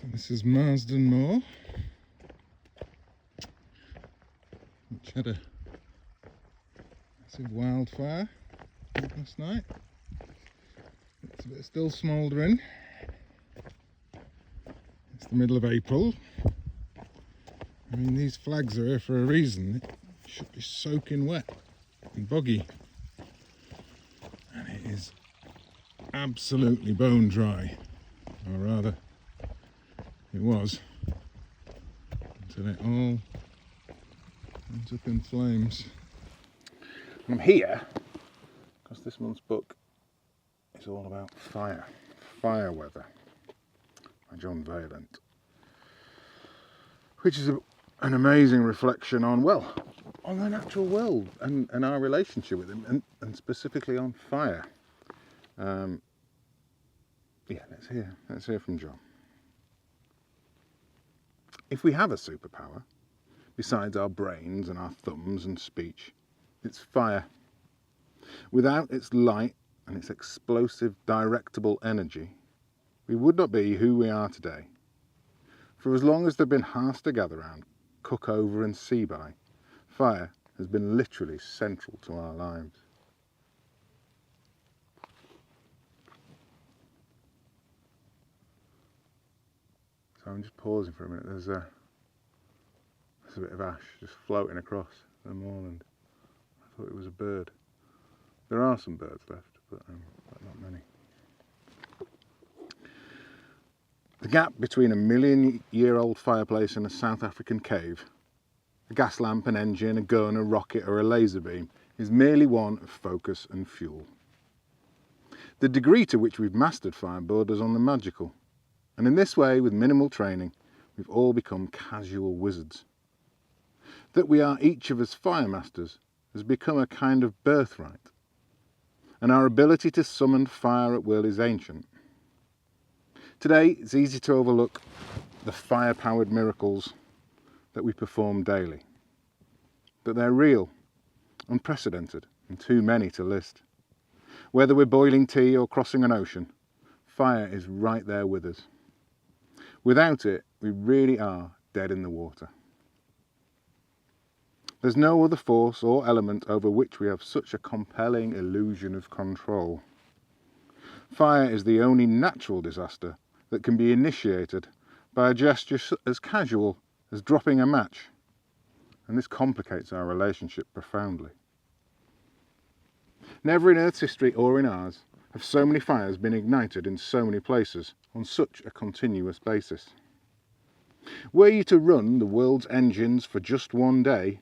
So this is Marsden Moor, which had a massive wildfire last night. It's still smouldering. It's the middle of April. I mean, these flags are here for a reason. It should be soaking wet and boggy. And it is absolutely bone dry. Or rather, it was. Until it all ends up in flames. I'm here because this month's book is all about fire weather by John Vaillant, which is an amazing reflection on the natural world and our relationship with it, and specifically on fire. Let's hear from John. If we have a superpower, besides our brains and our thumbs and speech, it's fire. Without its light and its explosive, directable energy, we would not be who we are today. For as long as there have been hearths to gather round, cook over and see by, fire has been literally central to our lives. So I'm just pausing for a minute. There's a bit of ash just floating across the moorland. I thought it was a bird. There are some birds left, but not many. The gap between a million-year-old fireplace and a South African cave, a gas lamp, an engine, a gun, a rocket or a laser beam, is merely one of focus and fuel. The degree to which we've mastered fire borders on the magical. And in this way, with minimal training, we've all become casual wizards. That we are each of us fire masters has become a kind of birthright. And our ability to summon fire at will is ancient. Today, it's easy to overlook the fire-powered miracles that we perform daily. But they're real, unprecedented, and too many to list. Whether we're boiling tea or crossing an ocean, fire is right there with us. Without it, we really are dead in the water. There's no other force or element over which we have such a compelling illusion of control. Fire is the only natural disaster that can be initiated by a gesture as casual as dropping a match, and this complicates our relationship profoundly. Never in Earth's history or in ours have so many fires been ignited in so many places on such a continuous basis. Were you to run the world's engines for just one day,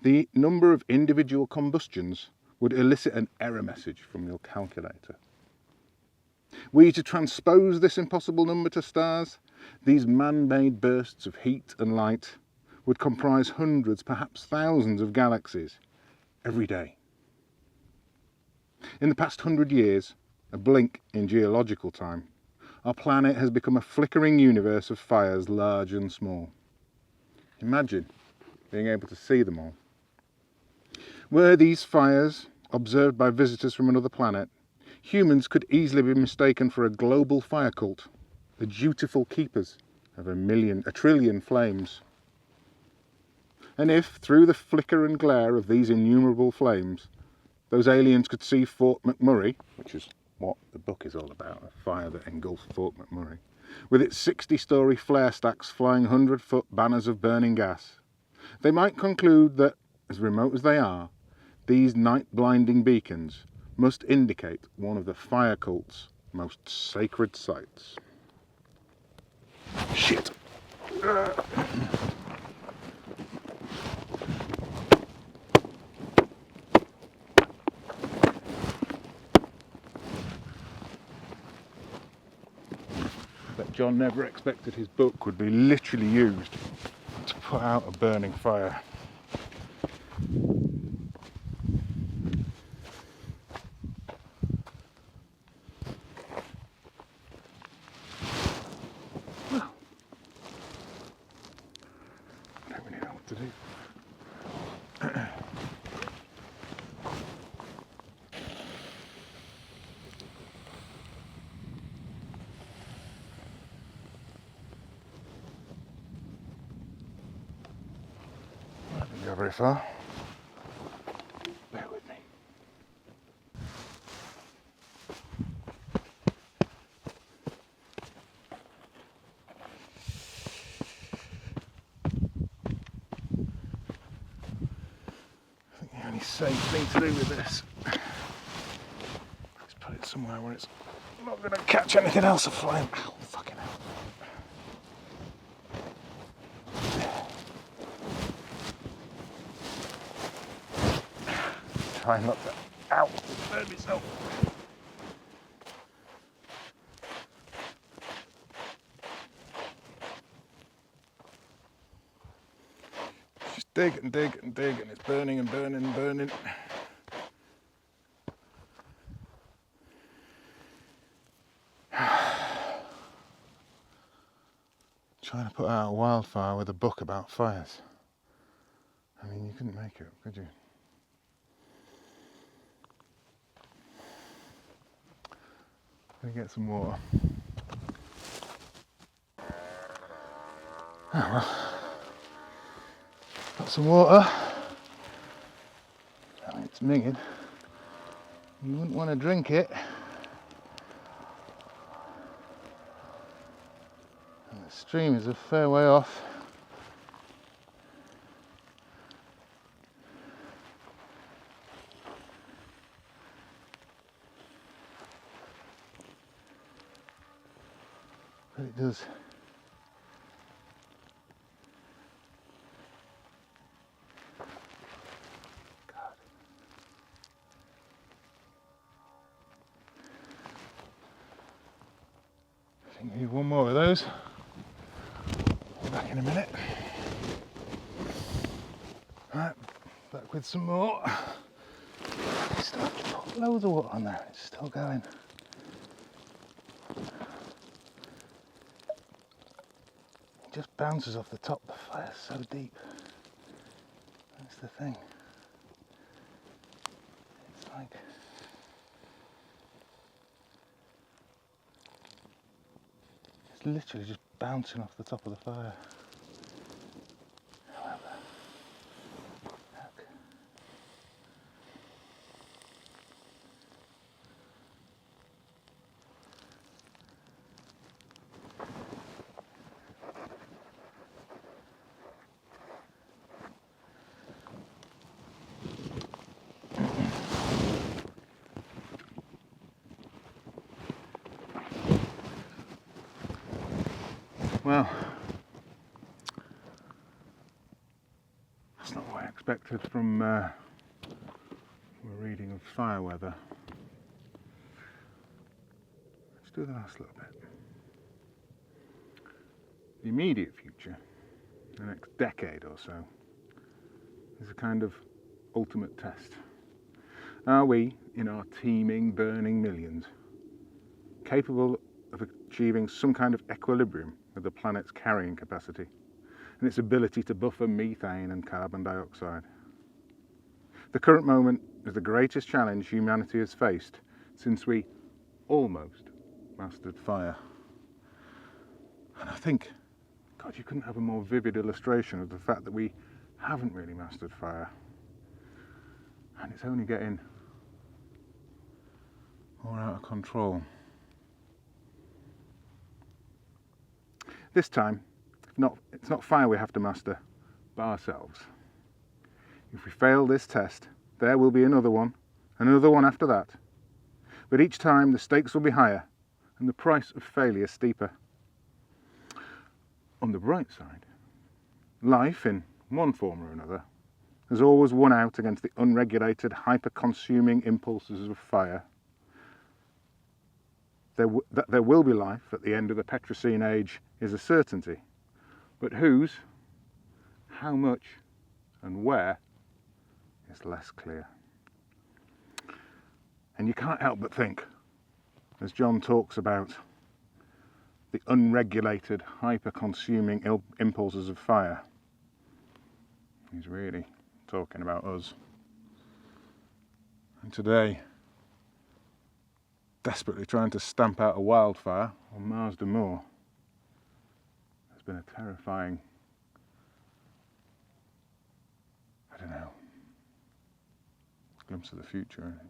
the number of individual combustions would elicit an error message from your calculator. Were you to transpose this impossible number to stars, these man-made bursts of heat and light would comprise hundreds, perhaps thousands of galaxies every day. In the past 100 years, a blink in geological time, our planet has become a flickering universe of fires large and small. Imagine being able to see them all. Were these fires observed by visitors from another planet, humans could easily be mistaken for a global fire cult, the dutiful keepers of a trillion flames. And if, through the flicker and glare of these innumerable flames, those aliens could see Fort McMurray, which is what the book is all about, a fire that engulfed Fort McMurray, with its 60-storey flare stacks flying 100-foot banners of burning gas, they might conclude that, as remote as they are, these night-blinding beacons must indicate one of the fire cult's most sacred sites. Shit! That John never expected his book would be literally used to put out a burning fire. Well, I don't really know what to do. very far. Bear with me. I think the only safe thing to do with this is put it somewhere where it's not going to catch anything else aflame. Ow, fucking hell. Try not to, ow, burn myself. Just dig and dig and dig, and it's burning and burning and burning. Trying to put out a wildfire with a book about fires. I mean, you couldn't make it, could you? Gonna get some water. Oh well. Got some water. I mean, it's minging. You wouldn't want to drink it. And the stream is a fair way off. But it does. God. I think we need one more of those. Be back in a minute. Right, back with some more. Still have to put loads of water on there. It's still going. Just bounces off the top. The fire's so deep. That's the thing. It's like it's literally just bouncing off the top of the fire. However, look. Well, that's not what I expected from a reading of fire weather. Let's do the last little bit. The immediate future, the next decade or so, is a kind of ultimate test. Are we, in our teeming, burning millions, capable of achieving some kind of equilibrium with the planet's carrying capacity and its ability to buffer methane and carbon dioxide? The current moment is the greatest challenge humanity has faced since we almost mastered fire. And I think, God, you couldn't have a more vivid illustration of the fact that we haven't really mastered fire. And it's only getting more out of control. This time, it's not fire we have to master, but ourselves. If we fail this test, there will be another one after that. But each time the stakes will be higher and the price of failure steeper. On the bright side, life, in one form or another, has always won out against the unregulated, hyper-consuming impulses of fire. That there will be life at the end of the Petrocene age is a certainty, but whose, how much, and where is less clear. And you can't help but think, as John talks about the unregulated, hyper-consuming impulses of fire, he's really talking about us. And today, desperately trying to stamp out a wildfire on Marsden Moor has been a terrifying glimpse of the future, isn't it?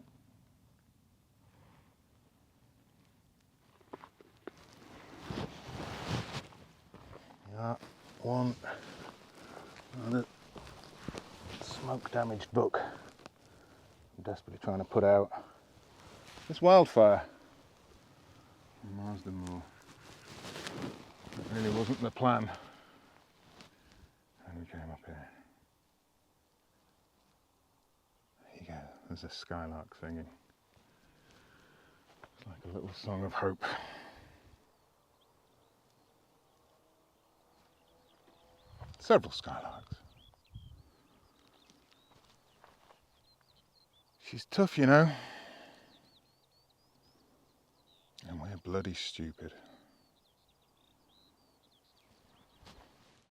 Yeah, another smoke damaged buck. I'm desperately trying to put out this wildfire on Marsden Moor. It really wasn't the plan. And we came up here. There you go, there's a skylark singing. It's like a little song of hope. Several skylarks. She's tough, you know. And we're bloody stupid.